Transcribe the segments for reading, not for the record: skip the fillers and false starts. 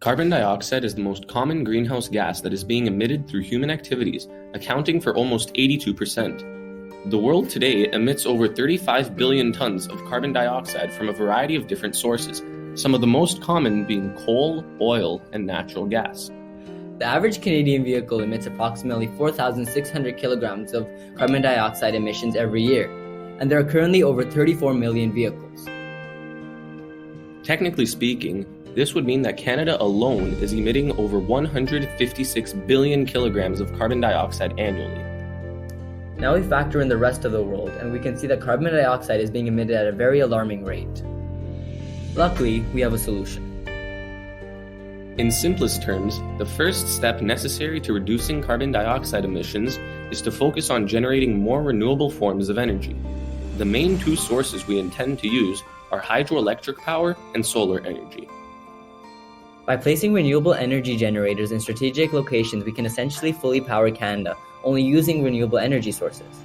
Carbon dioxide is the most common greenhouse gas that is being emitted through human activities, accounting for almost 82%. The world today emits over 35 billion tons of carbon dioxide from a variety of different sources, some of the most common being coal, oil, and natural gas. The average Canadian vehicle emits approximately 4,600 kilograms of carbon dioxide emissions every year, and there are currently over 34 million vehicles. Technically speaking, this would mean that Canada alone is emitting over 156 billion kilograms of carbon dioxide annually. Now we factor in the rest of the world, and we can see that carbon dioxide is being emitted at a very alarming rate. Luckily, we have a solution. In simplest terms, the first step necessary to reducing carbon dioxide emissions is to focus on generating more renewable forms of energy. The main two sources we intend to use are hydroelectric power and solar energy. By placing renewable energy generators in strategic locations, we can essentially fully power Canada, only using renewable energy sources.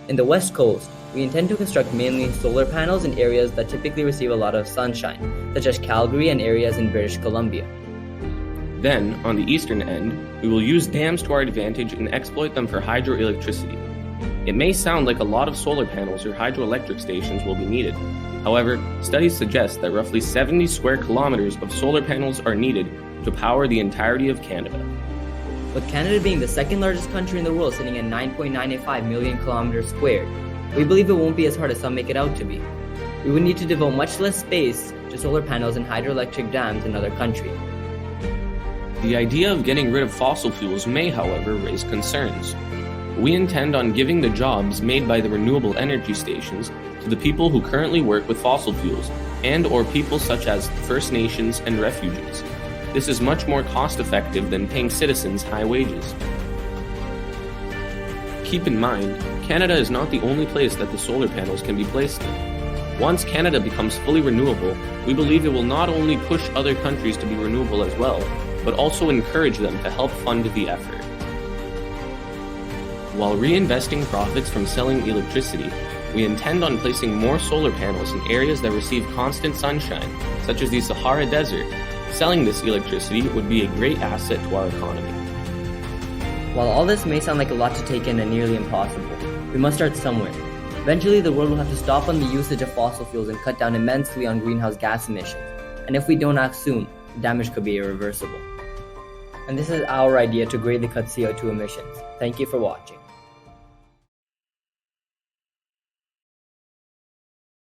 In the West Coast, we intend to construct mainly solar panels in areas that typically receive a lot of sunshine, such as Calgary and areas in British Columbia. Then, on the eastern end, we will use dams to our advantage and exploit them for hydroelectricity. It may sound like a lot of solar panels or hydroelectric stations will be needed. However, studies suggest that roughly 70 square kilometers of solar panels are needed to power the entirety of Canada. With Canada being the second largest country in the world, sitting at 9.985 million kilometers squared, we believe it won't be as hard as some make it out to be. We would need to devote much less space to solar panels and hydroelectric dams in other countries. The idea of getting rid of fossil fuels may, however, raise concerns. We intend on giving the jobs made by the renewable energy stations to the people who currently work with fossil fuels and/or people such as First Nations and refugees. This is much more cost-effective than paying citizens high wages. Keep in mind, Canada is not the only place that the solar panels can be placed in. Once Canada becomes fully renewable, we believe it will not only push other countries to be renewable as well, but also encourage them to help fund the effort. While reinvesting profits from selling electricity, we intend on placing more solar panels in areas that receive constant sunshine, such as the Sahara Desert. Selling this electricity would be a great asset to our economy. While all this may sound like a lot to take in and nearly impossible, we must start somewhere. Eventually, the world will have to stop on the usage of fossil fuels and cut down immensely on greenhouse gas emissions. And if we don't act soon, the damage could be irreversible. And this is our idea to greatly cut CO2 emissions. Thank you for watching.